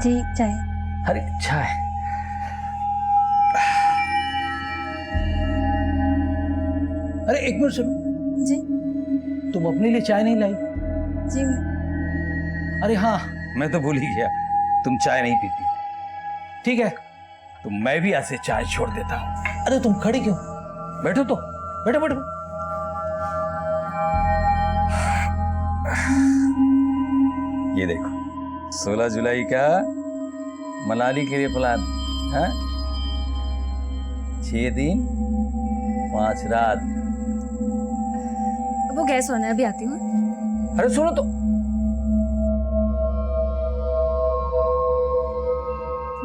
जी चाय। अरे चाय। अरे एक मिनट सुनो। जी तुम अपने लिए चाय नहीं लाई? जी अरे हाँ, मैं तो भूल ही गया, तुम चाय नहीं पीती। ठीक है, तो मैं भी ऐसे चाय छोड़ देता हूँ। अरे तुम खड़ी क्यों? बैठो तो, बैठो बैठो। ये देखो, 16 जुलाई का मनाली के लिए प्लान है। 6 दिन 5 रात। वो गैस होना है, अभी आती हूँ। अरे सुनो तो।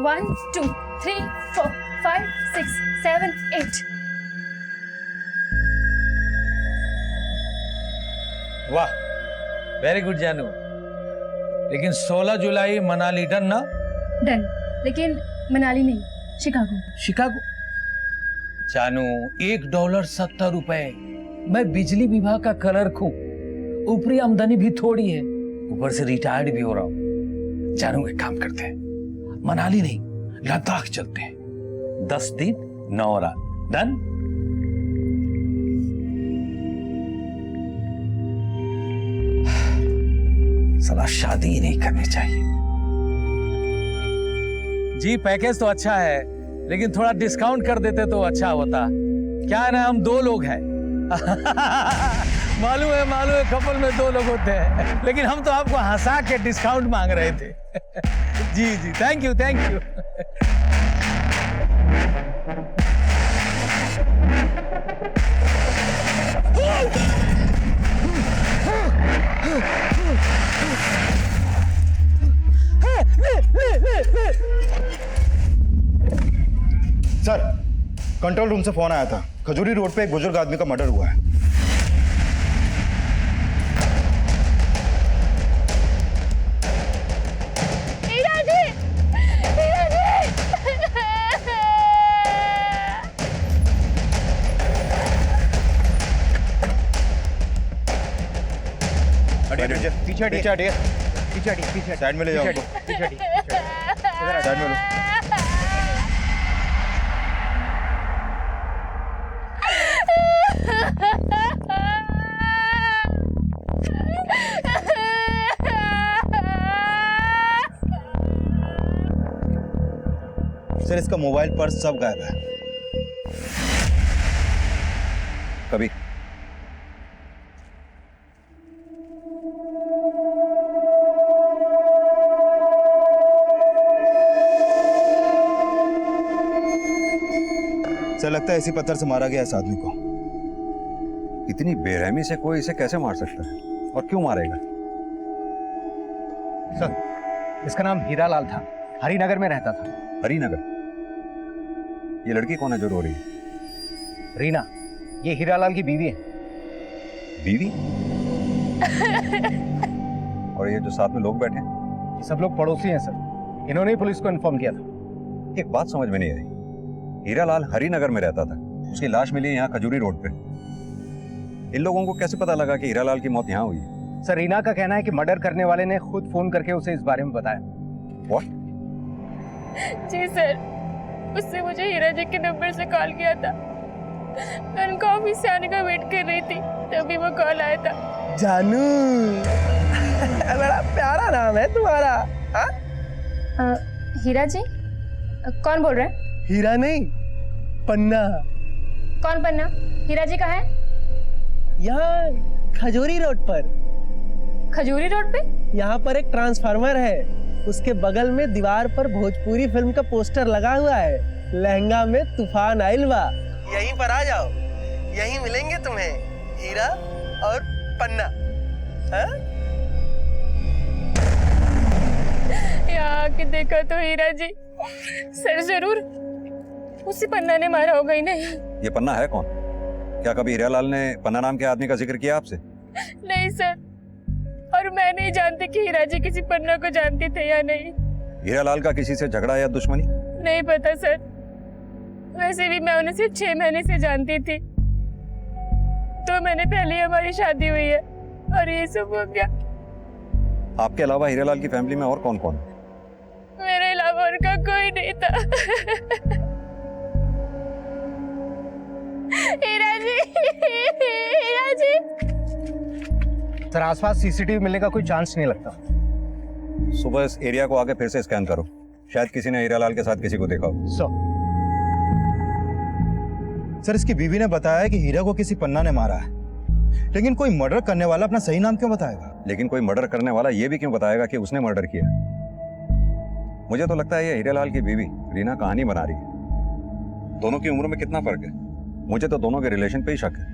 1 2 3 4 5 6 7 8। वाह, वेरी गुड जानू। लेकिन 16 जुलाई मनाली डन ना? डन, लेकिन मनाली नहीं, शिकागो। शिकागो? जानू, $1 $70। मैं बिजली विभाग का क्लर्क हूं, ऊपरी आमदनी भी थोड़ी है, ऊपर से रिटायर्ड भी हो रहा हूं। जानू, एक काम करते हैं, मनाली नहीं लद्दाख चलते हैं। 10 दिन 9 रात। डन? साला शादी ही नहीं करनी चाहिए। जी पैकेज तो अच्छा है, लेकिन थोड़ा डिस्काउंट कर देते तो अच्छा होता। क्या है ना, हम 2 लोग हैं। मालूम है कपल में 2 लोग होते हैं, लेकिन हम तो आपको हंसा के डिस्काउंट मांग रहे थे। जी जी, thank you thank you. Sir, control room से फोन आया था, खजूरी रोड पे एक बुजुर्ग आदमी का मर्डर हुआ है। हीरा जी! हीरा जी! पीछे हटिए। साइड में ले जाओ उनको। साइड में लो। सर, इसका मोबाइल पर्स सब गायब है। कभी सर, लगता है इसी पत्थर से मारा गया इस आदमी को। इतनी बेरहमी से कोई इसे कैसे मार सकता है, और क्यों मारेगा? सर, इसका नाम हीरा लाल था, हरिनगर में रहता था। हरिनगर? ये लड़की कौन है जो रो रही है? रीना, ये हीरा लाल की बीवी है। बीवी? और ये जो साथ में लोग बैठे हैं? ये सब लोग पड़ोसी हैं सर, इन्होंने ही पुलिस को इन्फॉर्म किया था। एक बात समझ में नहीं आई, हीरा लाल हरिनगर में रहता था, उसकी लाश मिली यहाँ खजूरी रोड पे। इन लोगों को कैसे पता लगा कि हीरा लाल की मौत यहाँ हुई है? सर, रीना का कहना है कि मर्डर करने वाले ने खुद फोन करके उसे इस बारे में बताया। What? जी सर, उससे मुझे हीरा जी के नंबर से कॉल किया था। मैं उनका ऑफिस से आने का वेट कर रही थी, तभी वो कॉल आया था। जानू, बड़ा प्यारा नाम है तुम्हारा। हाँ? हीरा जी? कौन बोल रहे हैं? हीरा नहीं, पन्ना। कौन पन्ना? हीरा जी कहाँ है? यहाँ खजूरी रोड पर। खजूरी रोड पे? यहाँ पर एक ट्रांसफार्मर है, उसके बगल में दीवार पर भोजपुरी फिल्म का पोस्टर लगा हुआ है, लहंगा में तूफान आइल बा। यहीं पर आ जाओ, यहीं मिलेंगे तुम्हें हीरा और पन्ना। हाँ? यहाँ आके देखा तो हीरा जी, सर जरूर उसी पन्ना ने मारा होगा ही। नहीं ये पन्ना है कौन? क्या कभी हीरा लाल ने पन्ना नाम के आदमी का जिक्र किया आपसे? नहीं सर, और मैं नहीं जानती कि हीरा जी किसी पन्ना को जानते थे या नहीं। हीरा लाल का किसी से झगड़ा या दुश्मनी? नहीं पता सर, वैसे भी मैं उन्हें सिर्फ 6 महीने से जानती थी। 2 महीने पहले हमारी शादी हुई है और ये सब हो गया। आपके अलावा हीरा लाल की फैमिली में और कौन कौन है? मेरा होता। हीरा जी, हीरा जी। सर आसपास सीसीटीवी मिलने का कोई चांस नहीं लगता। सुबह इस एरिया को आके फिर से स्कैन करो, शायद किसी ने हीरालाल के साथ किसी को देखा हो। सर इसकी बीवी ने बताया है कि हीरा को किसी पन्ना ने मारा है, लेकिन कोई मर्डर करने वाला अपना सही नाम क्यों बताएगा? लेकिन कोई मर्डर करने वाला ये भी क्यों बताएगा कि उसने मर्डर किया? मुझे तो लगता है ये हीरालाल की बीवी रीना कहानी बना रही है। दोनों की उम्र में कितना फर्क है? मुझे तो दोनों के रिलेशन पे ही शक है।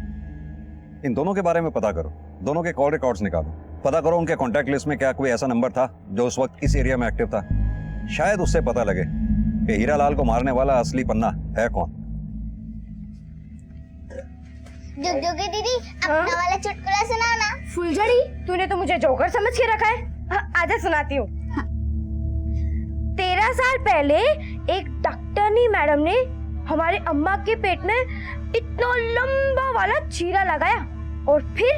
इन दोनों के बारे में पता करो, दोनों के कॉल रिकॉर्ड्स निकालो, पता करो उनके कॉन्टैक्ट लिस्ट में क्या कोई ऐसा नंबर था जो उस वक्त इस एरिया में एक्टिव था। शायद उससे पता लगे कि हीरालाल को मारने वाला असली पन्ना है कौन। डुगडुगी दीदी, अपना वाला चुटकुला सुनाओ ना। फुलझड़ी, तूने तो मुझे जोकर समझ के रखा है। आजा सुनाती हूँ। 13 साल पहले एक डॉक्टरनी मैडम ने हमारे अम्मा के पेट में इतना लंबा वाला चीरा लगाया और फिर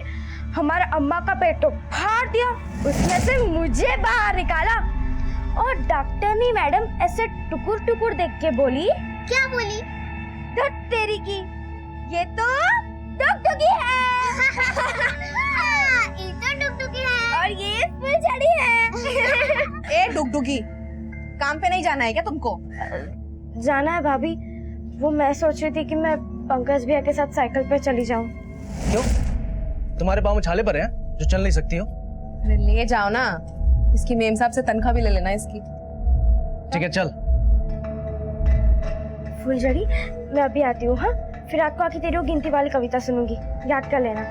हमारा अम्मा का पेट तो फाड़ दिया, उसमें से मुझे बाहर निकाला। और डॉक्टरनी मैडम ऐसे टुकुर टुकुर देख के बोली, क्या बोली? धत तेरी की, ये तो डुगडुगी है। ये तो डुगडुगी है और ये फुलझड़ी है। ए डुगडुगी, काम पे नहीं जाना है क्या तुमको? जाना है भाभी। वो मैं सोच रही थी कि मैं पंकज भैया के साथ साइकिल पे चली जाऊं। क्यों? तुम्हारे पाँव में छाले पड़े हैं जो चल नहीं सकती हो? अरे ले जाओ ना, इसकी मेम साहब से तनख्वाह भी ले लेना इसकी। ठीक है चल। फुलझड़ी, मैं अभी आती हूँ। हाँ, फिर आपको आके तेरी वो गिनती वाली कविता सुनूंगी, याद कर लेना।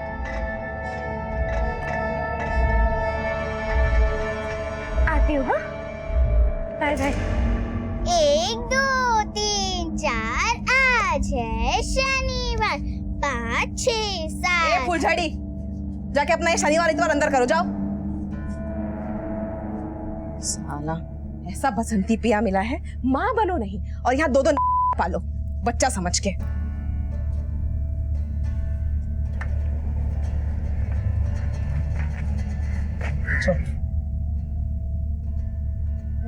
आती हूँ। हाँ, बाय बाय। 1 2 3 4 आज है शनिवार, 5 6 7। फुलझड़ी, जाके अपना ये शनिवार इतवार अंदर करो, जाओ। साला ऐसा बसंती पिया मिला है, माँ बनो नहीं और यहाँ 2 पालो बच्चा समझ के।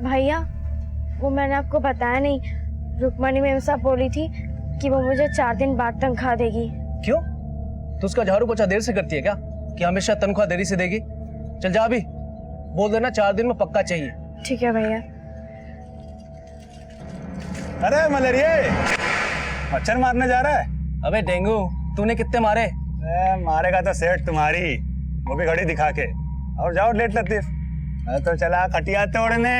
भैया, वो मैंने आपको बताया नहीं, रुक्मणी मैम साहब बोली थी कि वो मुझे 4 दिन बाद तनख्वाह देगी। क्यों? तो उसका झाड़ू पोछा देर से करती है क्या कि हमेशा तनख्वाह देरी से देगी? चल जा, अभी बोल देना 4 दिन में पक्का चाहिए। ठीक है भैया। अरे मलेरिया, मच्छर मारने जा रहा है? अबे डेंगू, तूने कितने मारे? मारेगा तो सेठ तुम्हारी, वो भी घड़ी दिखा के। और जाओ लेट लतीफ, तो चला खटिया तोड़ने।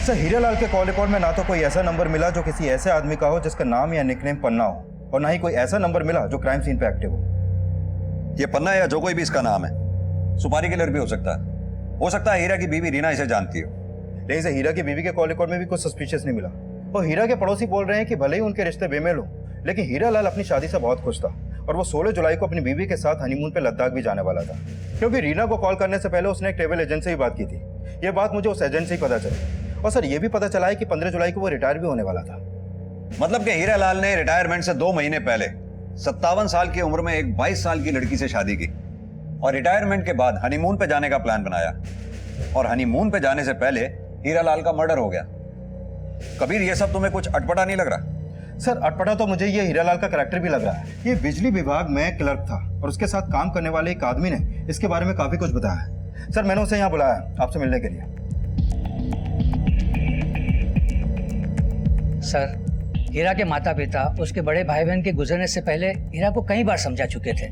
सर हीरालाल के कॉल रिकॉर्ड में ना तो कोई ऐसा नंबर मिला जो किसी ऐसे आदमी का हो जिसका नाम या निकनेम पन्ना हो, और ना ही कोई ऐसा नंबर मिला जो क्राइम सीन पे एक्टिव हो। ये पन्ना या जो कोई भी इसका नाम है, सुपारी किलर भी हो सकता है हीरा की बीवी रीना इसे जानती हो। लेकिन से हीरा की बीवी के कॉल रिकॉर्ड में भी कुछ सस्पिशियस नहीं मिला। और हीरा के पड़ोसी बोल रहे हैं कि भले ही उनके रिश्ते बेमेल हो, लेकिन हीरालाल अपनी शादी से बहुत खुश था और वो 16 जुलाई को अपनी बीवी के साथ हनीमून पे लद्दाख भी जाने वाला था। क्योंकि रीना को कॉल करने से पहले उसने एक ट्रैवल एजेंट से ही बात की थी। ये बात मुझे उस एजेंट से ही पता चली। और सर ये भी पता चला है कि 15 जुलाई को वो रिटायर भी होने वाला था। मतलब कि हीरालाल ने रिटायरमेंट से 2 महीने पहले 57 साल की उम्र में एक 22 साल की लड़की से शादी की और रिटायरमेंट के बाद हनीमून पे जाने का प्लान बनाया। और हनीमून पे जाने से पहले हीरालाल का मर्डर हो गया। कबीर, ये सब तुम्हें कुछ अटपटा नहीं लग रहा? सर अटपटा तो मुझे ये हीरालाल का कैरेक्टर भी लग रहा है। ये बिजली विभाग में क्लर्क था और उसके साथ काम करने वाले एक आदमी ने इसके बारे में काफी कुछ बताया है। सर मैंने उसे यहाँ बुलाया आपसे मिलने के लिए। सर, हीरा के माता पिता उसके बड़े भाई बहन के गुजरने से पहले हीरा को कई बार समझा चुके थे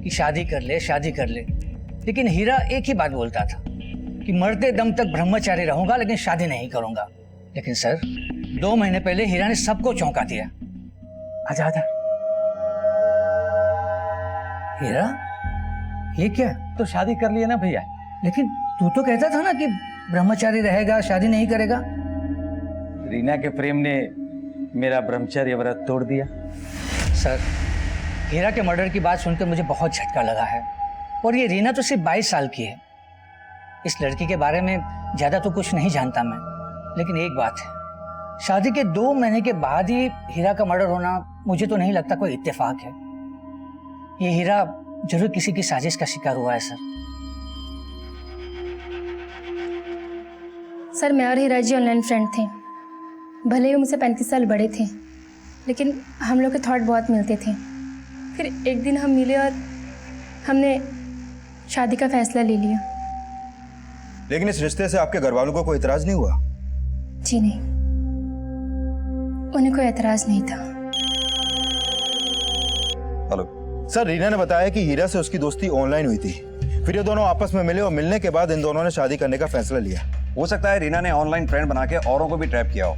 कि शादी कर ले, शादी कर ले। लेकिन हीरा एक ही बात बोलता था कि मरते दम तक ब्रह्मचारी रहूंगा लेकिन शादी नहीं करूंगा। लेकिन सर 2 महीने पहले हीरा ने सबको चौंका दिया। आजा आजा। हीरा, ये क्या? तो शादी कर लिया ना भैया। लेकिन तू तो कहता था ना कि ब्रह्मचारी रहेगा, शादी नहीं करेगा। रीना के प्रेम ने मेरा ब्रह्मचर्य व्रत तोड़ दिया। सर, हीरा के मर्डर की बात सुनकर मुझे बहुत झटका लगा है। और ये रीना तो सिर्फ 22 साल की है। इस लड़की के बारे में ज्यादा तो कुछ नहीं जानता मैं, लेकिन एक बात है, शादी के 2 महीने के बाद ही हीरा का मर्डर होना मुझे तो नहीं लगता कोई इत्तेफाक है। ये हीरा जरूर किसी की साजिश का शिकार हुआ है सर। सर, मैं और हीरा जी ऑनलाइन फ्रेंड थे। भले ही वो मुझसे 35 साल बड़े थे, लेकिन हम लोग के थॉट बहुत मिलते थे। फिर एक दिन हम मिले और हमने शादी का फैसला ले लिया। लेकिन इस रिश्ते से आपके घर वालों को कोई इतराज नहीं हुआ? जी नहीं, उन्हें कोई एतराज नहीं था। हेलो सर, रीना ने बताया कि हीरा से उसकी दोस्ती ऑनलाइन हुई थी, फिर ये दोनों आपस में मिले और मिलने के बाद इन दोनों ने शादी करने का फैसला लिया। हो सकता है रीना ने ऑनलाइन फ्रेंड बना के औरों को भी ट्रैप किया हो।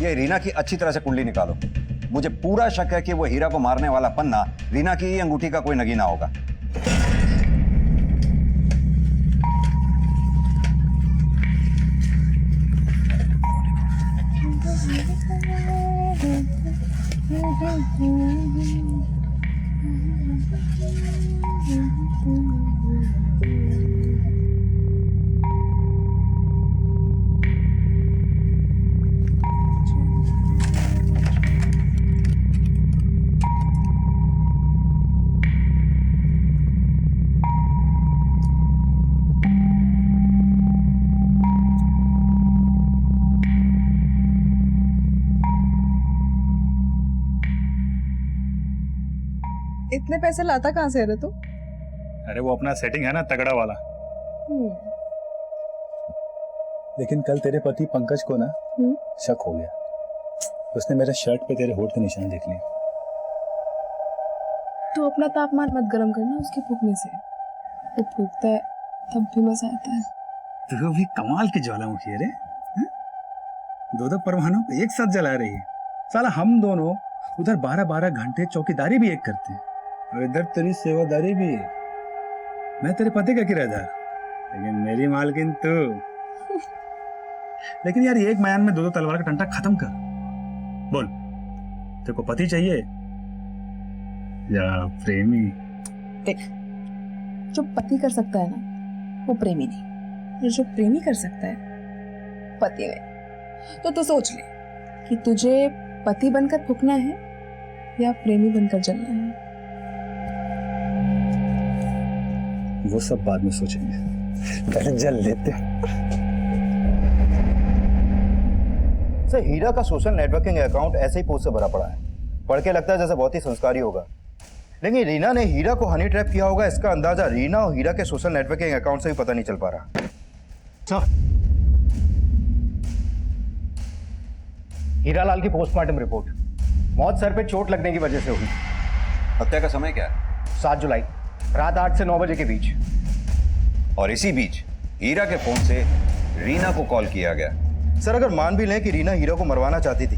ये रीना की अच्छी तरह से कुंडली निकालो। मुझे पूरा शक है कि वो हीरा को मारने वाला पन्ना रीना की ही अंगूठी का कोई नगीना होगा। इतने पैसे लाता कहाँ से रे तू? अरे वो अपना सेटिंग है ना तगड़ा वाला। लेकिन कल तेरे पति पंकज को ना शक हो गया। उसने मेरे शर्ट पे तेरे होठ के निशान देख लिए। तू अपना तापमान मत गर्म करना उसके फूकने से। वो फूकता है तब भी मजा आता है। तू भी कमाल की ज्वालामुखी है रे। दो परवानों को एक साथ जला रही है। साला हम दोनों उधर 12-12 घंटे चौकीदारी भी एक करते हैं और इधर तेरी सेवादारी भी है। मैं तेरे पति का किराएदार, लेकिन मेरी मालकिन तू। लेकिन यार एक म्यान में दो तलवार का टंटा खत्म कर। बोल, तेरे को पति चाहिए या प्रेमी? देख, जो पति कर सकता है ना वो प्रेमी नहीं, और जो प्रेमी कर सकता है पति नहीं। तो तू सोच ले कि तुझे पति बनकर फूकना है या प्रेमी बनकर जलना है। वो सब बाद में सोचेंगे, पहले जल लेते हैं। सर, हीरा का सोशल नेटवर्किंग अकाउंट ऐसे ही पोस्ट से भरा पड़ा है। पढ़ के लगता है जैसे बहुत ही संस्कारी होगा, लेकिन रीना ने हीरा को हनी ट्रैप किया होगा, इसका अंदाजा रीना और हीरा के सोशल नेटवर्किंग अकाउंट से भी पता नहीं चल पा रहा। सर, हीरालाल की पोस्टमार्टम रिपोर्ट। मौत सर पे चोट लगने की वजह से हुई। हत्या का समय क्या है? 7 जुलाई रात 8 से 9 बजे के बीच। और इसी बीच हीरा के फोन से रीना को कॉल किया गया। सर, अगर मान भी लें कि रीना हीरा को मरवाना चाहती थी,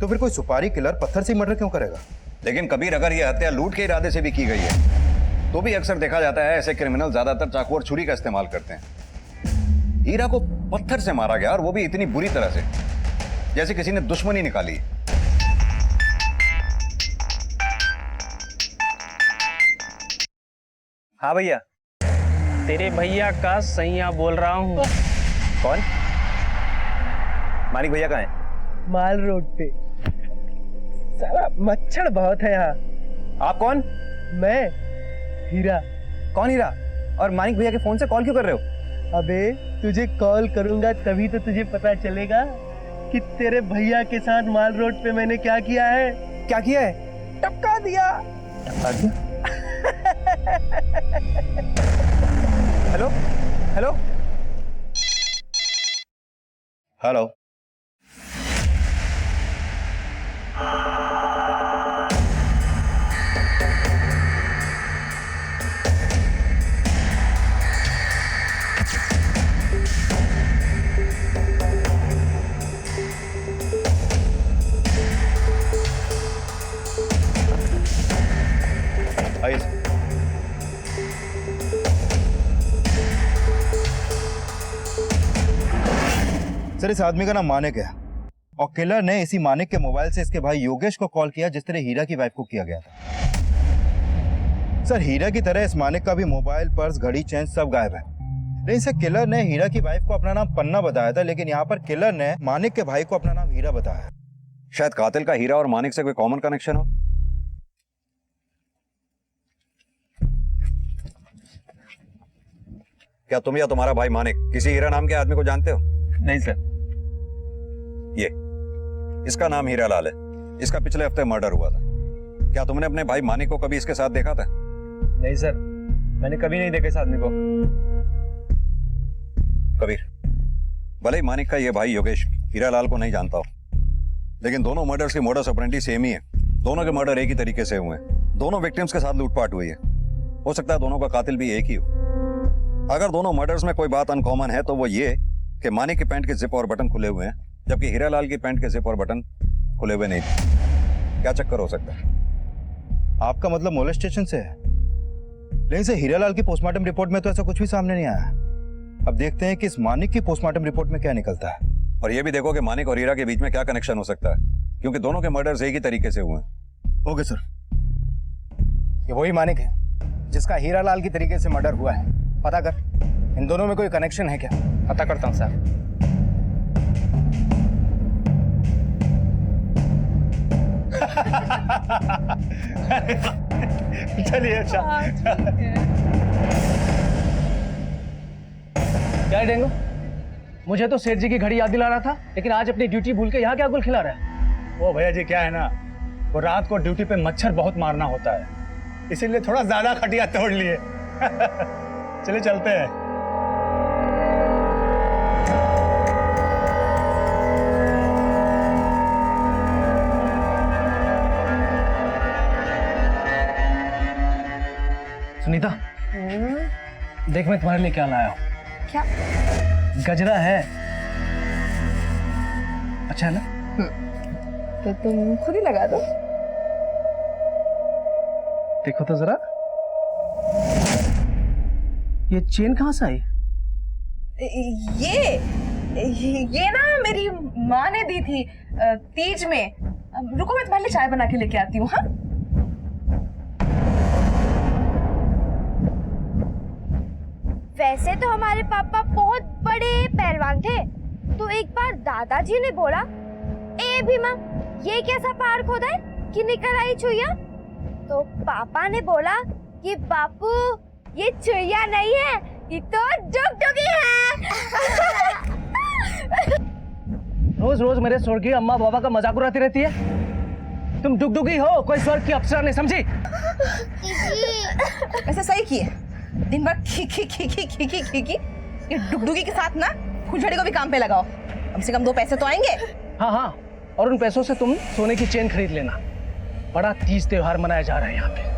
तो फिर कोई सुपारी किलर पत्थर से मर्डर क्यों करेगा? लेकिन कबीर, अगर यह हत्या लूट के इरादे से भी की गई है तो भी अक्सर देखा जाता है ऐसे क्रिमिनल ज्यादातर चाकू और छुरी का इस्तेमाल करते हैं। हीरा को पत्थर से मारा गया और वो भी इतनी बुरी तरह से जैसे किसी ने दुश्मनी निकाली। हाँ भैया, तेरे भैया का सैया बोल रहा हूँ। कौन? मानिक भैया कहाँ है? माल रोड पे। साला मच्छर बहुत है यहाँ। आप कौन? मैं हीरा। कौन हीरा? और मानिक भैया के फोन से कॉल क्यों कर रहे हो? अबे तुझे कॉल करूंगा तभी तो तुझे पता चलेगा कि तेरे भैया के साथ माल रोड पे मैंने क्या किया है। क्या किया है? टपका दिया। टपका दिया? हेलो हेलो हेलो, आइए सर। सर, इस आदमी का नाम मानिक है और किलर ने इसी मानिक के मोबाइल से इसके भाई योगेश को कॉल किया, जिस तरह हीरा की वाइफ को किया गया था। सर, हीरा की तरह इस मानिक का भी मोबाइल, पर्स, घड़ी, चेन सब गायब है। लेकिन सर, किलर ने हीरा की वाइफ को अपना नाम पन्ना बताया था, लेकिन यहाँ पर किलर ने मानिक के भाई को अपना नाम हीरा बताया। शायद कातिल का हीरा और मानिक से कोई कॉमन कनेक्शन हो। क्या तुम या तुम्हारा भाई मानिक किसी हीरा नाम के आदमी को जानते हो? नहीं सर। ये इसका नाम हीरा लाल है। इसका पिछले हफ्ते मर्डर हुआ था। क्या तुमने अपने भाई मानिक को कभी इसके साथ देखा था? नहीं सर, मैंने कभी नहीं देखा इस आदमी को। कबीर, भले ही मानिक का ये भाई योगेश हीरा लाल को नहीं जानता हो, लेकिन दोनों मर्डर्स की मोडस ऑपरेंडी सेम ही है। दोनों के मर्डर एक ही तरीके से हुए हैं। दोनों विक्टिम्स के साथ लूटपाट हुई है। हो सकता है दोनों का कातिल भी एक ही हो। अगर दोनों मर्डर्स में कोई बात अनकॉमन है तो वो ये कि मानिक की पैंट के जिप और बटन खुले हुए हैं, जबकि हीरा लाल की पैंट के जिप और बटन खुले हुए नहीं थे। क्या चक्कर हो सकता है? आपका मतलब मोलेस्टेशन से है? लेकिन से हीरा लाल की पोस्टमार्टम रिपोर्ट में तो ऐसा कुछ भी सामने नहीं आया। अब देखते हैं कि इस मानिक की पोस्टमार्टम रिपोर्ट में क्या निकलता है। और ये भी देखो कि मानिक और हीरा के बीच में क्या कनेक्शन हो सकता है, क्योंकि दोनों के मर्डर्स एक ही तरीके से हुए हैं। Okay sir. ये वही मानिक है जिसका हीरा लाल की तरीके से मर्डर हुआ है। पता कर, इन दोनों में कोई कनेक्शन है क्या? पता करता हूँ सर। चलिए अच्छा। क्या है डेंगू? मुझे तो सेठ जी की घड़ी याद दिला रहा था, लेकिन आज अपनी ड्यूटी भूल के यहाँ क्या गुल खिला रहा है? वो भैया जी क्या है ना, वो रात को ड्यूटी पे मच्छर बहुत मारना होता है, इसीलिए थोड़ा ज्यादा खटिया तोड़ लिए। चलिए चलते हैं। सुनीता, देख मैं तुम्हारे लिए क्या लाया हूँ। क्या? गजरा है। अच्छा है ना? तो तुम खुद ही लगा दो। देखो तो जरा, ये चेन कहाँ से आई? ये ना मेरी माँ ने दी थी तीज में। रुको मैं तुम्हारे लिए चाय बना के लेके आती हूँ। हाँ, वैसे तो हमारे पापा बहुत बड़े पहलवान थे, तो एक बार दादाजी ने बोला, ए भीमा, ये कैसा पहाड़ खोदा है कि निकल आई चुईया? तो पापा ने बोला कि बापू ये चुईया नहीं है, ये तो डुगडुगी है। रोज रोज मेरे स्वर्गीय अम्मा बाबा का मजाक उड़ाती रहती है। तुम डुगडुगी हो, कोई स्वर्ग की अप्सरा नहीं, समझी? ऐसा सही किए। दिन भर खी खी खी खी खी खी खी खी। ये डुगडुगी के साथ ना फुलझड़ी को भी काम पे लगाओ, कम से कम 2 पैसे तो आएंगे। हाँ हाँ, और उन पैसों से तुम सोने की चेन खरीद लेना। बड़ा तीज त्योहार मनाया जा रहा है यहाँ पे।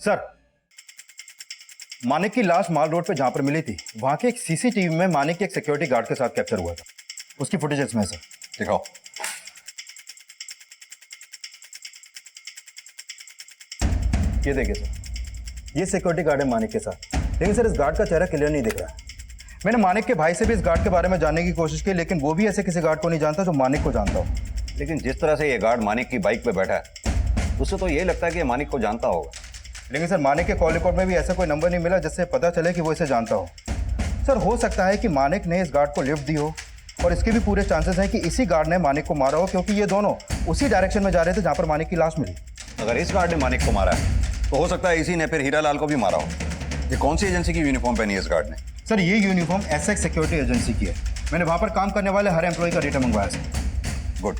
सर, मानिक की लाश माल रोड पे जहां पर मिली थी, वहां के एक सीसीटीवी में मानिक के एक सिक्योरिटी गार्ड के साथ कैप्चर हुआ था। उसकी फुटेज इसमें है सर। दिखाओ। ये देखिए सर, ये सिक्योरिटी गार्ड है मानिक के साथ, लेकिन सर इस गार्ड का चेहरा क्लियर नहीं दिख रहा है। मैंने मानिक के भाई से भी इस गार्ड के बारे में जानने की कोशिश की, लेकिन वो भी ऐसे किसी गार्ड को नहीं जानता जो मानिक को जानता हो। लेकिन जिस तरह से ये गार्ड मानिक की बाइक पे बैठा है, उससे तो ये लगता है कि ये मानिक को जानता होगा। लेकिन सर मानिक के कॉल रिकॉर्ड में भी ऐसा कोई नंबर नहीं मिला जिससे पता चले कि वो इसे जानता हो। सर हो सकता है कि मानिक ने इस गार्ड को लिफ्ट दी हो, और इसके भी पूरे चांसेस हैं कि इसी गार्ड ने मानिक को मारा हो, क्योंकि ये दोनों उसी डायरेक्शन में जा रहे थे जहां पर मानिक की लाश मिली। अगर इस गार्ड ने मानिक को मारा है तो हो सकता है इसी ने फिर हीरा लाल को भी मारा हो। ये कौन सी एजेंसी की यूनिफॉर्म पहनी है इस गार्ड ने? सर ये यूनिफॉर्म एसएक्स सिक्योरिटी एजेंसी की है। मैंने वहां पर काम करने वाले हर एम्प्लॉय का डेटा मंगवाया सर। गुड।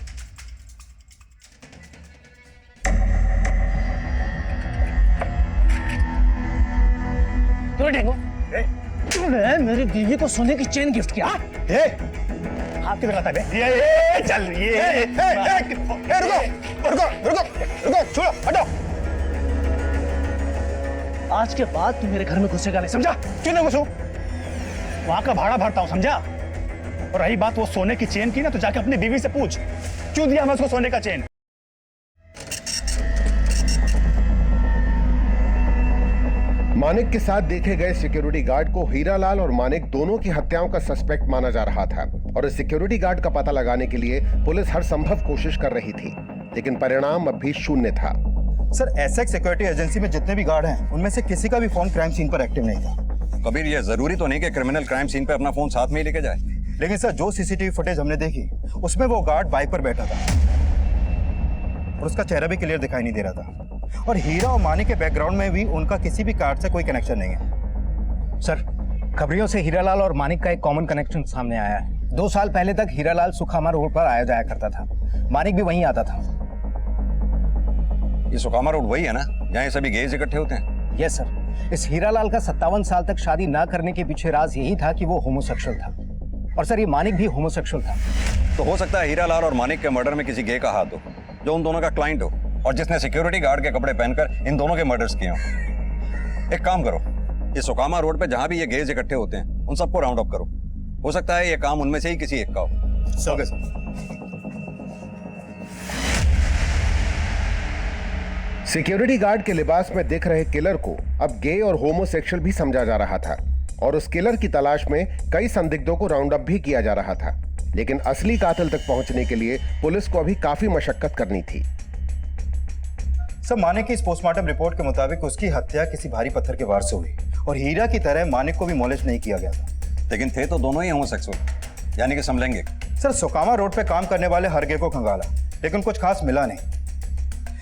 तूने मेरी बीवी को सोने की चेन गिफ्ट किया? हाथ की लगाता है। ये चल ये रुको छोड़ो, हटो। आज के बाद तू मेरे घर में घुसेगा नहीं, समझा? क्यों नहीं घुसूं? वहां का भाड़ा भरता हूं, समझा? और रही बात वो सोने की चेन की ना, तो जाके अपनी बीवी से पूछ, क्यों दिया मैं उसको सोने का चेन। मानिक के साथ देखे गए सिक्योरिटी गार्ड को हीरालाल और मानिक दोनों की हत्याओं का सस्पेक्ट माना जा रहा था, और इस सिक्योरिटी गार्ड का पता लगाने के लिए पुलिस हर संभव कोशिश कर रही थी, लेकिन परिणाम अब भी शून्य था। सर एसएक्स सिक्योरिटी एजेंसी में जितने भी गार्ड हैं, उनमें से किसी का भी फोन क्राइम सीन पर एक्टिव नहीं था। कबीर, ये जरूरी तो नहीं कि क्रिमिनल क्राइम सीन पे अपना फोन साथ में ही लेके जाए। लेकिन सर जो सीसीटीवी फुटेज हमने देखी, उसमें वो गार्ड बाइक पर बैठा था और उसका चेहरा भी क्लियर दिखाई नहीं दे रहा था, और हीरा और मानिक के बैकग्राउंड में भी उनका किसी भी कार्ड से कोई कनेक्शन नहीं है। सर, खबरियों से हीरालाल और मानिक का एक कॉमन कनेक्शन सामने आया है। 2 साल पहले तक हीरालाल सुखामा रोड पर आया जाया करता था, मानिक भी वहीं आता था। ये सुखामा रोड वही है ना जहाँ ये सभी गेज इकट्ठे होते हैं? Yes sir. इस हीरालाल का 57 साल तक शादी ना करने के पीछे राज यही था कि वो होमोसेक्सुअल था। और सर, ये मानिक भी होमोसेक्सुअल था। तो हो सकता है हीरालाल और मानिक के मर्डर में किसी गे का हाथ हो, जो उन दोनों का क्लाइंट हो और जिसने सिक्योरिटी गार्ड के कपड़े पहनकर इन दोनों के मर्डर्स किए हों। एक काम करो, ये सुखामा रोड पे जहां भी ये गेज इकट्ठे होते हैं उन सबको राउंड अप करो। हो सकता है ये काम उनमें से ही किसी एक का हो। Okay sir. सिक्योरिटी गार्ड के लिबास में दिख रहे किलर को अब गे और होमोसेक्सुअल भी समझा जा रहा था और उस किलर की तलाश में कई संदिग्धों को राउंड अप भी किया जा रहा था। लेकिन असली कातिल तक पहुंचने के लिए पुलिस को अभी काफी मशक्कत करनी थी। सर, मानिक की इस पोस्टमार्टम रिपोर्ट के मुताबिक उसकी हत्या किसी भारी पत्थर के वार से हुई और हीरा की तरह मानिक को भी मॉलेज नहीं किया गया था। लेकिन थे तो दोनों ही होमोसेक्सुअल, यानी कि समझेंगे। सर, सुखामा रोड पे काम करने वाले हर गे को खंगाला, लेकिन कुछ खास मिला नहीं।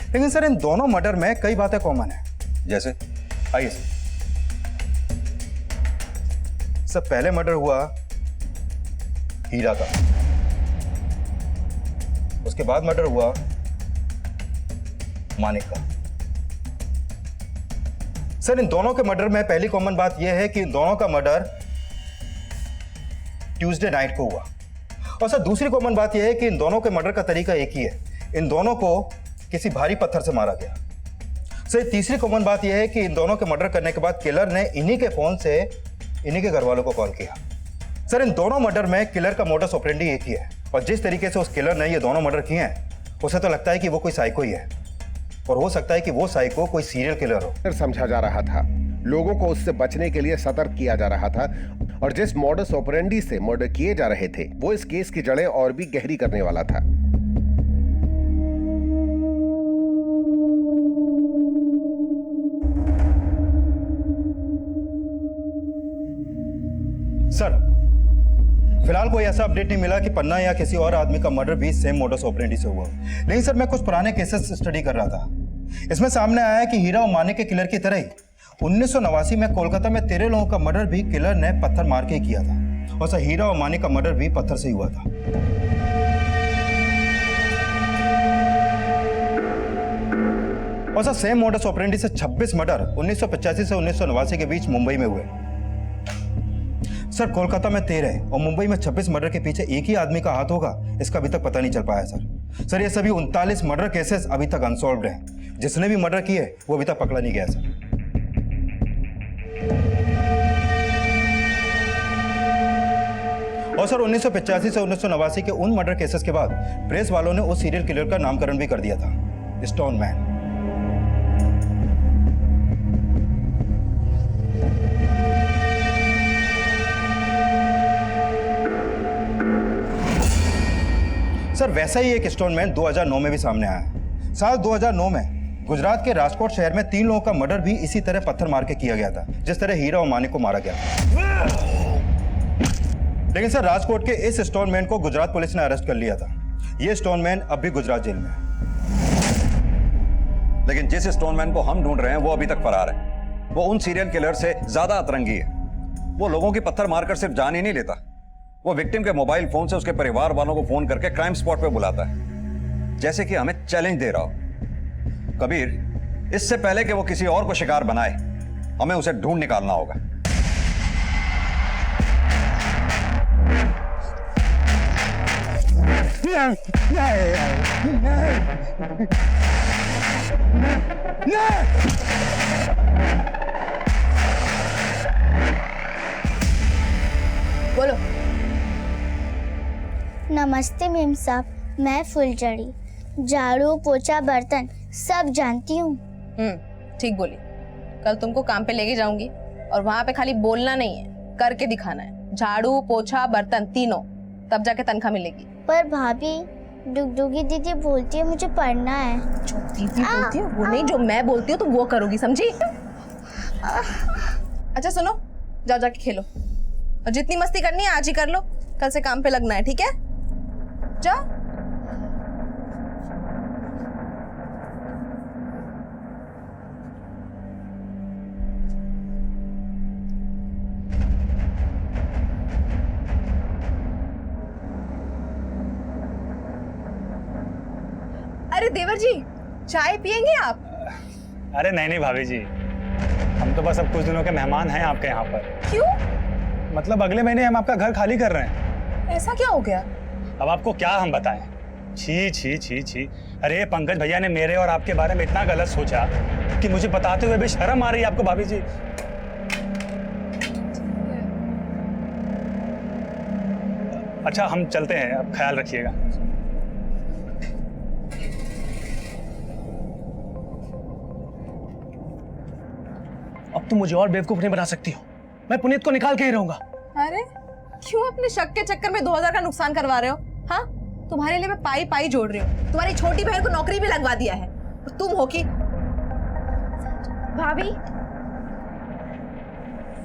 लेकिन सर, इन दोनों मर्डर में कई बातें कॉमन है। जैसे? आइए सर, पहले मर्डर हुआ हीरा का, उसके बाद मर्डर हुआ मानिक का। सर, इन दोनों के मर्डर में पहली कॉमन बात यह है कि इन दोनों का मर्डर ट्यूसडे नाइट को हुआ। और सर, दूसरी कॉमन बात यह है कि इन दोनों के मर्डर का तरीका एक ही है, इन दोनों को किसी भारी पत्थर से मारा गया। सर, तीसरी कॉमन बात यह है कि इन दोनों के मर्डर करने के बाद किलर ने इन्हीं के फोन से इन्हीं के घर वालों को कॉल किया। सर, इन दोनों मर्डर में किलर का मोडस ऑपरेंडी एक ही है और जिस तरीके से उस किलर ने ये दोनों मर्डर किए हैं, उसे तो लगता है कि वो कोई साइको ही है और हो सकता है कि वो साइको कोई सीरियल किलर हो। समझा जा रहा था, लोगों को उससे बचने के लिए सतर्क किया जा रहा था और जिस मॉडस ऑपरेंडी से मर्डर किए जा रहे थे वो इस केस की जड़ें और भी गहरी करने वाला था। सर, फिलहाल कोई ऐसा अपडेट नहीं मिला कि पन्ना या किसी और आदमी का मर्डर भी सेम मोडस ऑपरेंडी से हुआ। लेकिन सर, मैं कुछ पुराने केसेस स्टडी कर रहा था। इसमें सामने आया है कि हीरा और मानिक के किलर की तरह ही 1989 में कोलकाता में 13 लोगों का मर्डर भी किलर ने पत्थर मार के किया था। और सर, हीरा और मानिक का मर्डर भी पत्थर से ही हुआ था। और सर, सेम मोडस ऑपरेंडी से 26 मर्डर 1985 से 1989 के बीच मुंबई में हुए। सर, कोलकाता में 13 और मुंबई में 26 मर्डर के पीछे एक ही आदमी का हाथ होगा, इसका अभी तक पता नहीं चल पाया सर। ये सभी 39 मर्डर केसेस अभी तक अनसॉल्व्ड हैं। जिसने भी मर्डर किए वो अभी तक पकड़ा नहीं गया सर। और सर, 1985 से 1989 के उन मर्डर केसेस के बाद प्रेस वालों ने उस सीरियल किलर का नामकरण भी कर दिया था, स्टोन मैन। सर, वैसा ही एक स्टोनमैन 2009 में भी सामने आया है। साल 2009 में गुजरात के राजकोट शहर में 3 लोगों का मर्डर भी इसी तरह पत्थर मार के किया गया था, जिस तरह हीरा और मानिक को मारा गया था। लेकिन सर, राजकोट के इस स्टोनमैन को गुजरात पुलिस ने अरेस्ट कर लिया था। यह स्टोनमैन अब भी गुजरात जेल में है। लेकिन जिस स्टोनमैन को हम ढूंढ रहे हैं वो अभी तक फरार है। वो उन सीरियल किलर से ज्यादा अतरंगी है। वो लोगों की पत्थर मारकर सिर्फ जान ही नहीं लेता, वो विक्टिम के मोबाइल फोन से उसके परिवार वालों को फोन करके क्राइम स्पॉट पे बुलाता है, जैसे कि हमें चैलेंज दे रहा हो। कबीर, इससे पहले कि वो किसी और को शिकार बनाए, हमें उसे ढूंढ निकालना होगा। बोलो। नमस्ते मेम साहब, मैं फुलझड़ी, झाड़ू पोछा बर्तन सब जानती हूँ। ठीक बोली। कल तुमको काम पे लेके जाऊंगी और वहां पे खाली बोलना नहीं है, करके दिखाना है। झाड़ू पोछा बर्तन तीनों, तब जाके तनख्वाह मिलेगी। पर भाभी, डुगडुगी दीदी बोलती है मुझे पढ़ना है। जो दीदी बोलती है वो नहीं, जो मैं बोलती हूँ तो वो करोगी, समझी? अच्छा सुनो, जाओ जाके खेलो और जितनी मस्ती करनी है आज ही कर लो, कल से काम पे लगना है, ठीक है? जाओ। अरे देवर जी, चाय पियेंगे आप? अरे नहीं भाभी जी, हम तो बस अब कुछ दिनों के मेहमान हैं आपके यहाँ पर। क्यों? मतलब अगले महीने हम आपका घर खाली कर रहे हैं। ऐसा क्या हो गया? अब आपको क्या हम बताएं? छी छी छी छी। अरे पंकज भैया ने मेरे और आपके बारे में इतना गलत सोचा कि मुझे बताते हुए भी शर्म आ रही है आपको भाभी जी। अच्छा हम चलते हैं, अब ख्याल रखिएगा। अब तुम मुझे और बेवकूफ नहीं बना सकती हो। मैं पुनीत को निकाल के ही रहूंगा। अरे क्यों अपने शक के चक्कर में 2000 का नुकसान करवा रहे हो? हाँ, तुम्हारे लिए मैं पाई पाई जोड़ रही हूँ। तुम्हारी छोटी बहन को नौकरी भी लगवा दिया है और तुम हो कि भाभी,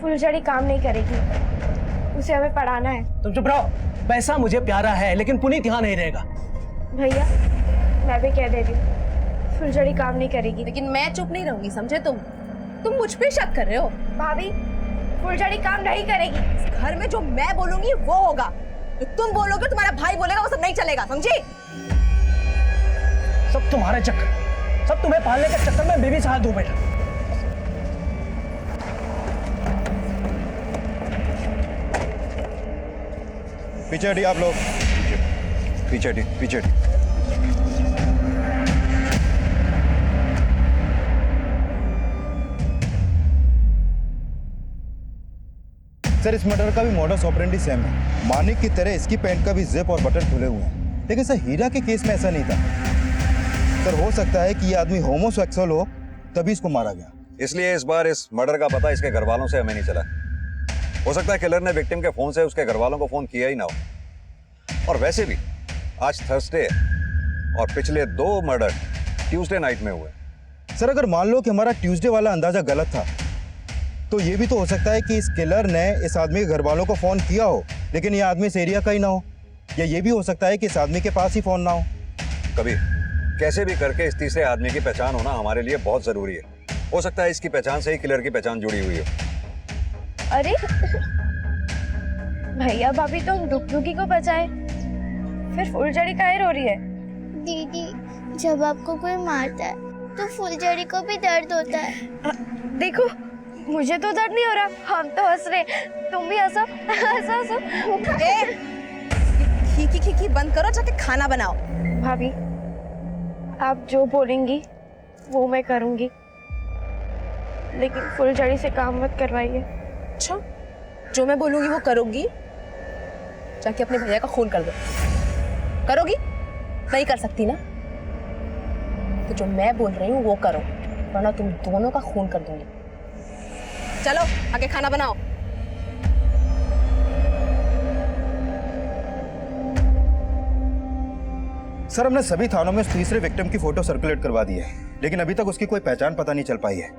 फुलझड़ी काम नहीं करेगी, उसे हमें पढ़ाना है। तुम चुप रहो। पैसा मुझे प्यारा है लेकिन पुनीत यहाँ नहीं रहेगा। भैया मैं भी कह दे रही हूँ, फुलझड़ी काम नहीं करेगी। लेकिन मैं चुप नहीं रहूंगी, समझे? तुम मुझ पे शक कर रहे हो। भाभी फुलझड़ी काम नहीं करेगी। इस घर में जो मैं बोलूंगी वो होगा, जो तुम बोलोगे तुम्हारा भाई बोलेगा वो सब नहीं चलेगा, समझी? सब तुम्हारे चक्कर, सब तुम्हें पालने के चक्कर में बेबी से हाथ धो बैठा। पीछे हटिए आप लोग। पीछे हटिए, पीछे हटिए। सर इस मर्डर का भी मॉडस ऑपरेंडी सेम है। मानिक की तरह इसकी पैंट का भी जिप और बटन खुले हुए हैं, लेकिन सर हीरा के केस में ऐसा नहीं था। सर हो सकता है कि ये आदमी होमोसेक्सुअल हो, तभी इसको मारा गया। इसलिए इस बार इस मर्डर का पता इसके घर वालों से हमें नहीं चला। हो सकता है किलर ने विक्टिम के फोन से उसके घर वालों को फोन किया ही ना हो। और वैसे भी आज थर्सडे है और पिछले 2 मर्डर ट्यूसडे नाइट में हुए। सर अगर मान लो कि हमारा ट्यूसडे वाला अंदाजा गलत था, तो ये भी तो हो सकता है कि इस किलर ने इस आदमी के घर वालों को फोन किया हो, लेकिन ये आदमी इस एरिया का ही ना हो। या ये भी हो सकता है कि इस आदमी के पास ही फोन ना हो। कभी कैसे भी करके इस तीसरे आदमी की पहचान होना हमारे लिए बहुत जरूरी है। हो सकता है इसकी पहचान से ही किलर की पहचान जुड़ी हुई हो। अरे भैया भाभी तो डुगडुगी को बचाए, फिर फुलझड़ी काहे रो रही है? दीदी, जब आपको कोई मारता है तो फुलझड़ी को भी दर्द होता है। देखो मुझे तो दर्द नहीं हो रहा, हम तो हंस रहे, तुम भी हंसो हंसो हंसो। खीखी खीखी बंद करो, जाके खाना बनाओ। भाभी आप जो बोलेंगी वो मैं करूंगी, लेकिन फुलझड़ी से काम मत करवाइए। अच्छा, जो मैं बोलूंगी वो करोगी? जाके अपने भैया का खून कर दो। करोगी? नहीं कर सकती ना? तो जो मैं बोल रही हूँ वो करो, वरना तुम दोनों का खून कर दूंगी। चलो आगे खाना बनाओ। सर हमने सभी थानों में उस तीसरे विक्टिम की फोटो सर्कुलेट करवा दी है, लेकिन अभी तक उसकी कोई पहचान पता नहीं चल पाई है।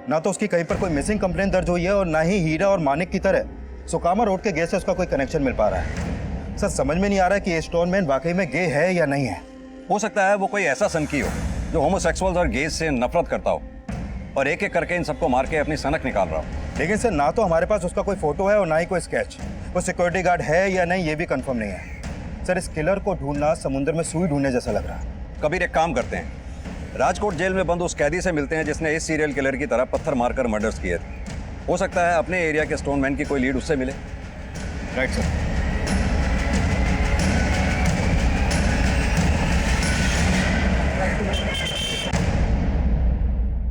ना तो उसकी कहीं पर कोई मिसिंग कंप्लेंट दर्ज हुई है और ना ही हीरा और मानिक की तरह सुकामा रोड के गे से उसका कोई कनेक्शन मिल पा रहा है। सर समझ में नहीं आ रहा है कि ये स्टोनमैन वाकई में गे है या नहीं है। हो सकता है वो कोई ऐसा सनकी हो जो होमोसेक्सुअल्स और गेज से नफरत करता हो और एक एक करके इन सबको मार के अपनी सनक निकाल रहा हो। लेकिन सर ना तो हमारे पास उसका कोई फोटो है और ना ही कोई स्केच। वो सिक्योरिटी गार्ड है या नहीं ये भी कंफर्म नहीं है। सर इस किलर को ढूंढना समुद्र में सुई ढूंढने जैसा लग रहा है। कबीर एक काम करते हैं, राजकोट जेल में बंद उस कैदी से मिलते हैं जिसने इस सीरियल किलर की तरह पत्थर मारकर मर्डर्स किए थे। हो सकता है अपने एरिया के स्टोनमैन की कोई लीड उससे मिले। Right sir.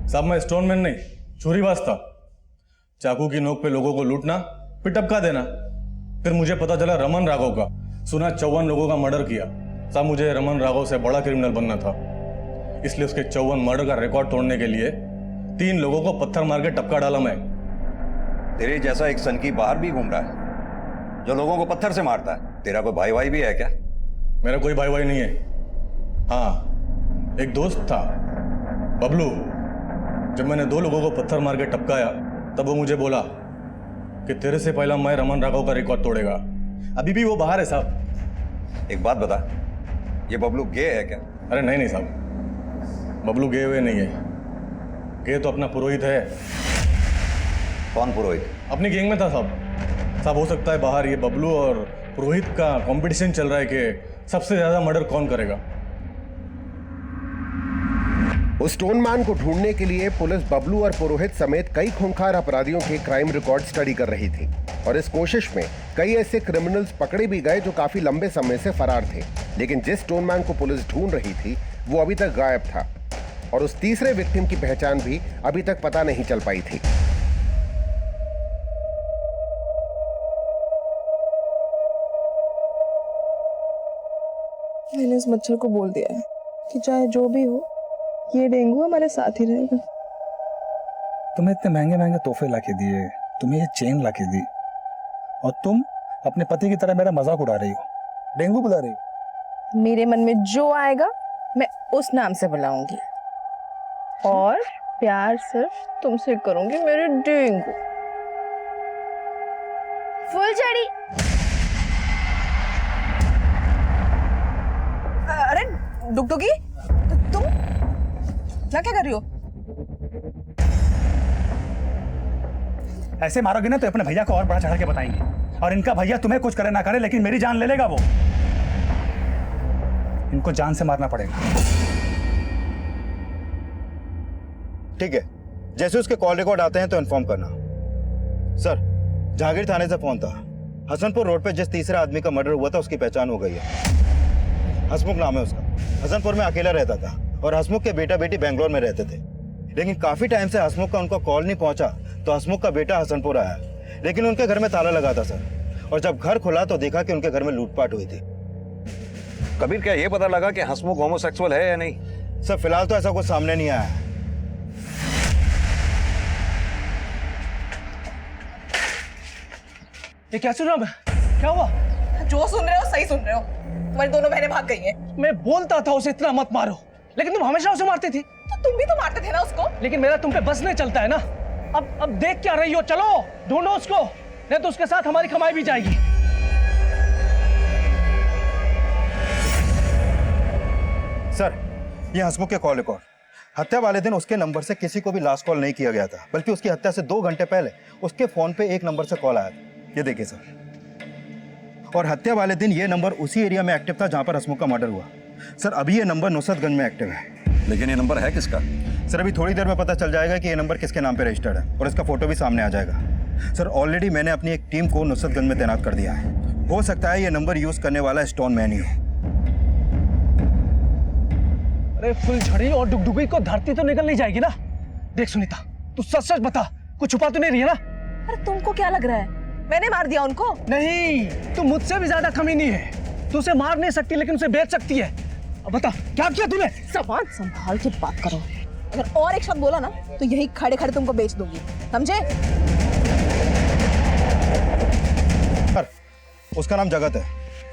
साहब मैं स्टोनमैन नहीं, छुरीबाज था। चाकू की नोक पे लोगों को लूटना, फिर टपका देना। फिर मुझे पता चला रमन राघव का, सुना 54 लोगों का मर्डर किया। साहब मुझे रमन राघव से बड़ा क्रिमिनल बनना था, इसलिए उसके 54 मर्डर का रिकॉर्ड तोड़ने के लिए 3 लोगों को पत्थर मार के टपका डाला मैं। तेरे जैसा एक सनकी बाहर भी घूम रहा है जो लोगों को पत्थर से मारता है। तेरा कोई भाई भाई भी है क्या? मेरा कोई भाई भाई नहीं है। हाँ, एक दोस्त था बबलू। जब मैंने 2 लोगों को पत्थर मार के टपकाया तब वो मुझे बोला कि तेरे से पहला मैं रमन राघव का रिकॉर्ड तोड़ेगा। अभी भी वो बाहर है साहब। एक बात बता, ये बबलू गे है क्या? अरे नहीं नहीं साहब, बबलू गे हुए नहीं है। गे तो अपना पुरोहित है। कौन पुरोहित? अपनी गैंग में था साहब। हो सकता है बाहर ये बबलू और पुरोहित का कंपटीशन चल रहा है कि सबसे ज्यादा मर्डर कौन करेगा। उस स्टोनमैन को ढूंढने के लिए पुलिस बबलू और पुरोहित समेत कई खूंखार अपराधियों के क्राइम रिकॉर्ड स्टडी कर रही थी और इस कोशिश में कई ऐसे क्रिमिनल्स पकड़े भी गए जो काफी लंबे समय से फरार थे। लेकिन जिस स्टोनमैन को पुलिस ढूंढ रही थी वो अभी तक गायब था और उस तीसरे विक्टिम की पहचान भी अभी तक पता नहीं चल पाई थी। मैंने इस मच्छर को बोल दिया है कि चाहे जो भी हो ये डेंगू हमारे साथ ही रहेगा। तुम्हें इतने महंगे महंगे तोहफे लाके दिए, तुम्हें ये चेन लाके दी और तुम अपने पति की तरह मेरा मजाक उड़ा रही हो, डेंगू बुला रही हो। मेरे मन में जो आएगा मैं उस नाम से बुलाऊंगी और प्यार सिर्फ तुमसे करूंगी मेरे डेंगू। फुलझड़ी। अरे डुगडुगी, तुम क्या क्या कर रही हो? ऐसे मारोगे ना तो अपने भैया को और बड़ा चढ़ा के बताएंगे और इनका भैया तुम्हें कुछ करे ना करे लेकिन मेरी जान ले लेगा वो। इनको जान से मारना पड़ेगा। ठीक है, जैसे उसके कॉल रिकॉर्ड आते हैं तो इन्फॉर्म करना। सर, जहांगीर थाने से फोन था। हसनपुर रोड पे जिस तीसरे आदमी का मर्डर हुआ था उसकी पहचान हो गई है। हसमुख नाम है उसका। हसनपुर में अकेला रहता था और हसमुख के बेटा बेटी बेंगलोर में रहते थे। लेकिन काफी टाइम से हसमुख का उनका कॉल नहीं पहुंचा तो हसमुख का बेटा हसनपुर आया, लेकिन उनके घर में ताला लगा था सर। और जब घर खुला तो देखा कि उनके घर में लूटपाट हुई थी। कबीर, क्या ये पता लगा कि हसमुख होमोसेक्सुअल है या नहीं? सर, फिलहाल तो ऐसा कुछ सामने नहीं आया है। ये क्या सुन रहा हूं मैं? क्या हुआ? जो सुन रहे हो सही सुन रहे हो। तुम्हारी दोनों बहनें भाग गई हैं। मैं बोलता था उसे इतना मत मारो, लेकिन तुम हमेशा उसे मारती थी। तो तुम भी तो मारते थे ना उसको। लेकिन मेरा तुम पे बस नहीं चलता है ना। अब देख क्या रही हो? चलो ढूंढो उसको, नहीं तो उसके साथ हमारी कमाई भी जाएगी। सर, ये हसमुख के कॉल रिकॉर्ड। हत्या वाले दिन उसके नंबर से किसी को भी लास्ट कॉल नहीं किया गया था, बल्कि उसकी हत्या से 2 घंटे पहले उसके फोन पे एक नंबर से कॉल आया था। ये देखिए सर। और हत्या वाले दिन ये नंबर उसी एरिया में एक्टिव था जहां पर हसमुख का मर्डर हुआ। सर, अभी ये नंबर नुसरतगंज में एक्टिव है। लेकिन ये नंबर है किसका? सर, अभी थोड़ी देर में पता चल जाएगा कि ये नंबर किसके नाम पे रजिस्टर्ड है और इसका फोटो भी सामने आ जाएगा। सर, ऑलरेडी मैंने अपनी एक टीम को नुसरतगंज में तैनात कर दिया है। हो सकता है ये नंबर यूज करने वाला स्टोन मैन ही हो। अरे फुलझड़ी और डुगडुगी को धरती तो निकल नहीं जाएगी ना? देख सुनीता, तू सच सच बता, कुछ छुपा तो नहीं रही है ना? अरे तुमको क्या लग रहा है मैंने मार दिया उनको? नहीं, तू मुझसे भी ज्यादा कमीनी है। तू उसे मार नहीं सकती लेकिन उसे बेच सकती है। अब बता क्या किया तूने? जबान संभाल के बात करो। अगर और एक शब्द बोला ना तो यही खड़े खड़े तुमको बेच दूंगी, समझे? सर, उसका नाम जगत है,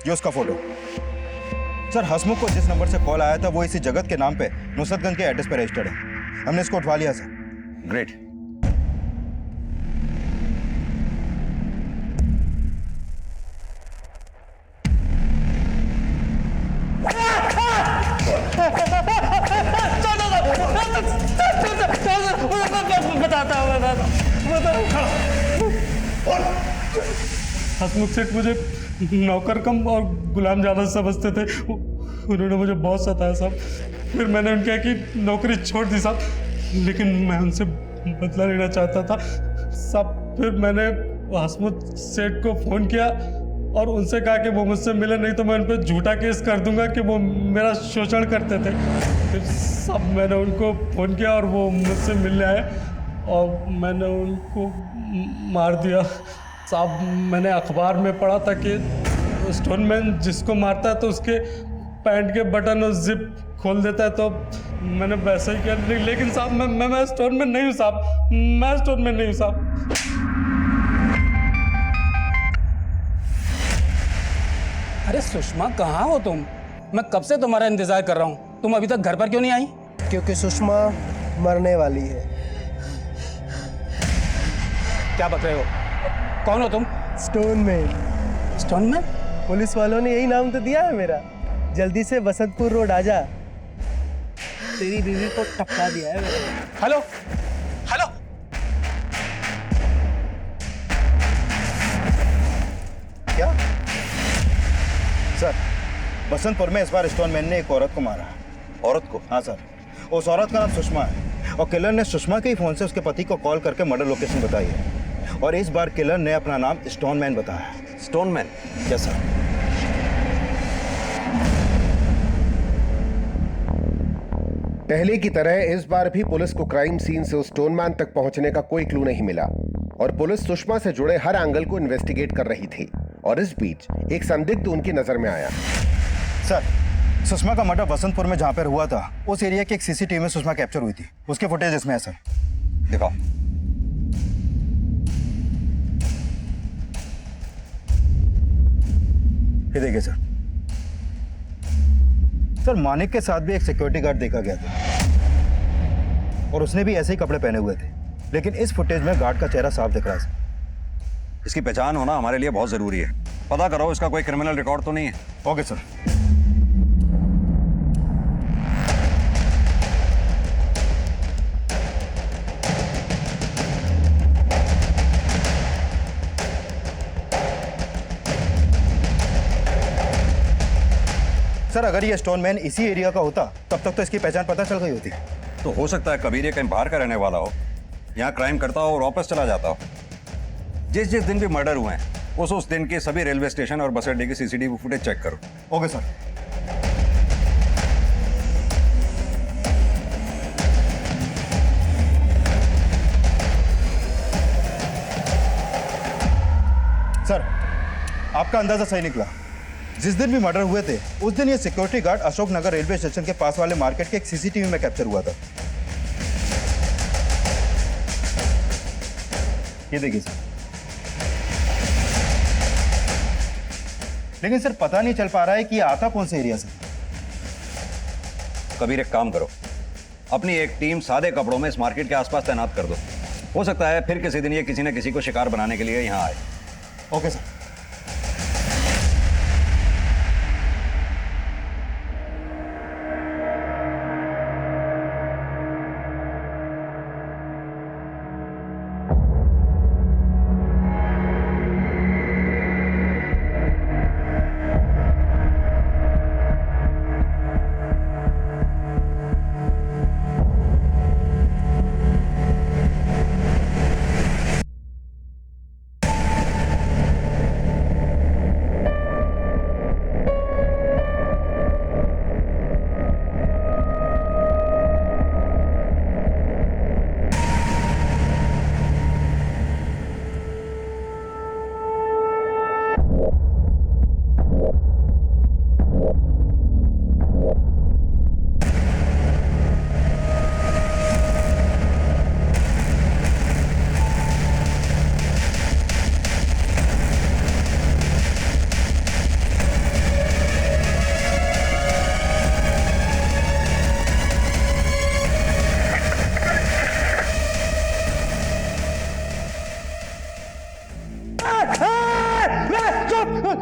ये उसका फोटो। सर, हसमुख को जिस नंबर से कॉल आया था वो इसी जगत के नाम पे नुसरतगंज के एड्रेस पे रजिस्टर्ड है। हमने इसको उठवा लिया सर। ग्रेट। हसमुख सेठ मुझे नौकर कम और गुलाम ज्यादा समझते थे। उन्होंने मुझे बहुत सताया साहब। फिर मैंने उनके की नौकरी छोड़ दी साहब, लेकिन मैं उनसे बदला लेना चाहता था साहब। फिर मैंने हसमुख सेठ को फोन किया और उनसे कहा कि वो मुझसे मिले, नहीं तो मैं उन पर झूठा केस कर दूंगा कि वो मेरा शोषण करते थे। फिर सब मैंने उनको फ़ोन किया और वो मुझसे मिलने आए और मैंने उनको मार दिया साहब। मैंने अखबार में पढ़ा था कि स्टोनमैन जिसको मारता है तो उसके पैंट के बटन और जिप खोल देता है, तो मैंने वैसा ही किया। लेकिन साहब मैं स्टोनमैन नहीं हूँ साहब, मैं स्टोनमैन नहीं हूँ साहब। अरे सुषमा, कहाँ हो तुम? मैं कब से तुम्हारा इंतजार कर रहा हूँ। तुम अभी तक घर पर क्यों नहीं आई? क्योंकि सुषमा मरने वाली है। क्या बक रहे हो? कौन हो तुम? स्टोनमैन। स्टोनमैन? पुलिस वालों ने यही नाम तो दिया है मेरा। जल्दी से बसंतपुर रोड आ जा, तेरी बीवी को टपका दिया है मैंने। हेलो हेलो, क्या? सर, बसंतपुर में इस बार स्टोनमैन ने एक औरत को मारा। औरत को? हाँ सर, उस औरत का नाम सुषमा है और किलर ने सुषमा के ही फोन से उसके पति को कॉल करके मर्डर लोकेशन बताई है। और इस बार किलर ने अपना नाम स्टोन मैन बताया है। Stone man? Yes sir. पहले की तरह इस बार भी पुलिस को क्राइम सीन से उस स्टोनमैन तक पहुंचने का कोई क्लू नहीं मिला और पुलिस सुषमा से जुड़े हर एंगल को इन्वेस्टिगेट कर रही थी। और इस बीच एक संदिग्ध उनकी नजर में आया। सर, सुषमा का मर्डर वसंतपुर में जहां पर हुआ था उस एरिया की एक सीसीटीवी में सुषमा कैप्चर हुई थी। उसके फुटेज इसमें है सर। दिखाओ। ये देखिए सर। सर, मानिक के साथ भी एक सिक्योरिटी गार्ड देखा गया था और उसने भी ऐसे ही कपड़े पहने हुए थे, लेकिन इस फुटेज में गार्ड का चेहरा साफ दिख रहा है सर। इसकी पहचान होना हमारे लिए बहुत जरूरी है। पता करो इसका कोई क्रिमिनल रिकॉर्ड तो नहीं है। Okay sir. सर, अगर ये स्टोन मैन इसी एरिया का होता तब तक तो इसकी पहचान पता चल गई होती। तो हो सकता है कबीर ये कहीं बाहर का रहने वाला हो, यहाँ क्राइम करता हो और वापस चला जाता हो। जिस जिस दिन भी मर्डर हुए हैं उस दिन के सभी रेलवे स्टेशन और बस अड्डे की सीसीटीवी फुटेज चेक करो। Okay sir. सर, आपका अंदाजा सही निकला। जिस दिन भी मर्डर हुए थे उस दिन ये security guard Ashok Nagar railway station के पास वाले मार्केट के एक सीसीटीवी में कैप्चर हुआ था। ये देखिए सर। लेकिन सर, पता नहीं चल पा रहा है कि ये आता कौन से एरिया से। कबीर एक काम करो, अपनी एक टीम सादे कपड़ों में इस मार्केट के आसपास तैनात कर दो। हो सकता है फिर किसी दिन ये किसी न किसी को शिकार बनाने के लिए यहाँ आए। Okay sir.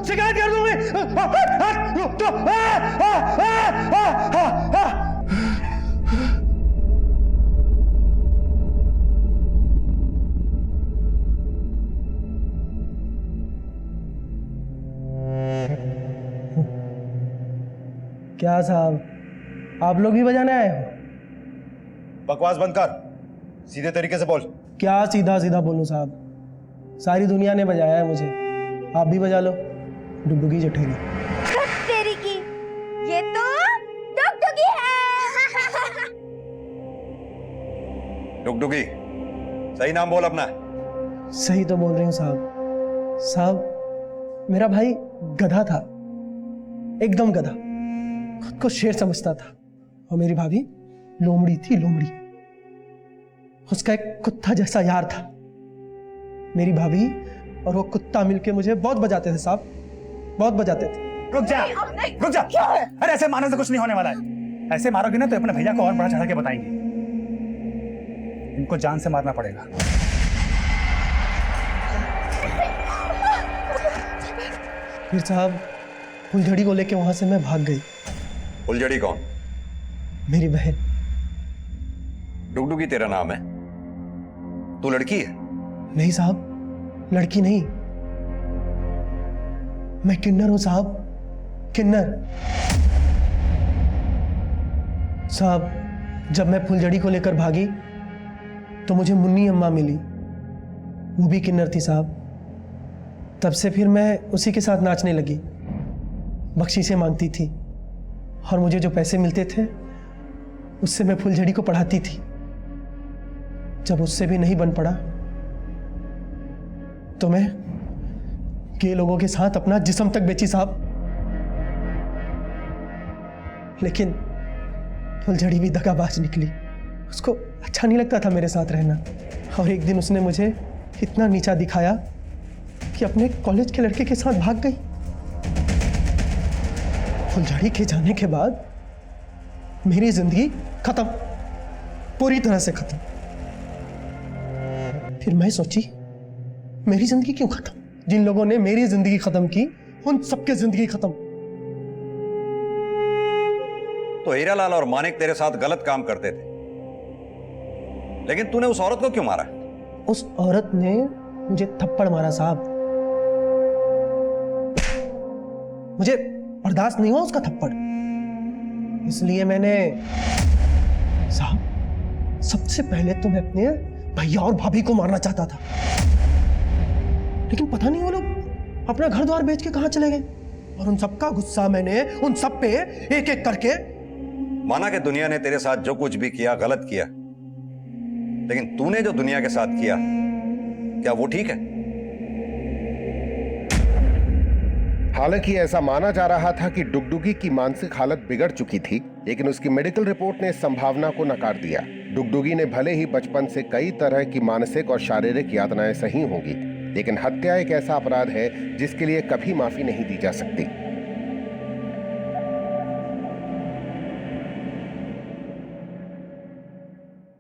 शिकायत कर दूंगी। क्या साहब, आप लोग भी बजाने आए हो? बकवास बंद कर, सीधे तरीके से बोल। क्या सीधा सीधा बोलूं साहब? सारी दुनिया ने बजाया है मुझे, आप भी बजा लो। डुगडुगी जठेरी। तेरी की, ये तो डुगडुगी है। डुगडुगी, सही नाम बोल अपना। सही तो बोल रही हूँ साहब। साहब, मेरा भाई गधा था, एकदम गधा, खुद को शेर समझता था। और मेरी भाभी लोमड़ी थी, लोमड़ी। उसका एक कुत्ता जैसा यार था। मेरी भाभी और वो कुत्ता मिलके मुझे बहुत बजाते थे साहब, बहुत बजाते थे। रुक जा, रुक जा। क्या है? अरे ऐसे मारने से कुछ नहीं होने वाला है। ऐसे मारोगे ना तो अपने भैया को और बड़ा चढ़ा के बताएंगे। इनको जान से मारना पड़ेगा। फिर साहब, फुलझड़ी को लेके वहां से मैं भाग गई। फुलझड़ी कौन? मेरी बहन। डुगडुगी तेरा नाम है? तू लड़की है? नहीं साहब, लड़की नहीं, मैं किन्नर हूं साहब, किन्नर। साहब, जब मैं फुलझड़ी को लेकर भागी तो मुझे मुन्नी अम्मा मिली, वो भी किन्नर थी साहब। तब से फिर मैं उसी के साथ नाचने लगी, बख्शीशें मांगती थी और मुझे जो पैसे मिलते थे उससे मैं फुलझड़ी को पढ़ाती थी। जब उससे भी नहीं बन पड़ा तो मैं गे लोगों के साथ अपना जिस्म तक बेची साहब। लेकिन फुलझड़ी भी दगाबाज निकली, उसको अच्छा नहीं लगता था मेरे साथ रहना, और एक दिन उसने मुझे इतना नीचा दिखाया कि अपने कॉलेज के लड़के के साथ भाग गई। फुलझड़ी के जाने के बाद मेरी जिंदगी खत्म, पूरी तरह से खत्म। फिर मैं सोची मेरी जिंदगी क्यों खत्म? जिन लोगों ने मेरी जिंदगी खत्म की उन सबकी जिंदगी खत्म। तो हीरालाल और मानिक तेरे साथ गलत काम करते थे, लेकिन तूने उस औरत को क्यों मारा? उस औरत ने मुझे थप्पड़ मारा साहब, मुझे बर्दाश्त नहीं हुआ उसका थप्पड़, इसलिए मैंने साहब सबसे पहले तो मैं अपने भैया और भाभी को मारना चाहता था, लेकिन पता नहीं वो लोग अपना घर द्वार बेच के कहां चले गए, और उन सबका गुस्सा मैंने उन सब पे एक एक करके। माना कि दुनिया ने तेरे साथ जो कुछ भी किया गलत किया, लेकिन तूने जो दुनिया के साथ किया क्या वो ठीक है? हालांकि ऐसा माना जा रहा था कि डुगडुगी की मानसिक हालत बिगड़ चुकी थी, लेकिन उसकी मेडिकल रिपोर्ट ने इस संभावना को नकार दिया। डुगडुगी ने भले ही बचपन से कई तरह की मानसिक और शारीरिक यातनाएं सही होंगी, लेकिन हत्या एक ऐसा अपराध है जिसके लिए कभी माफी नहीं दी जा सकती।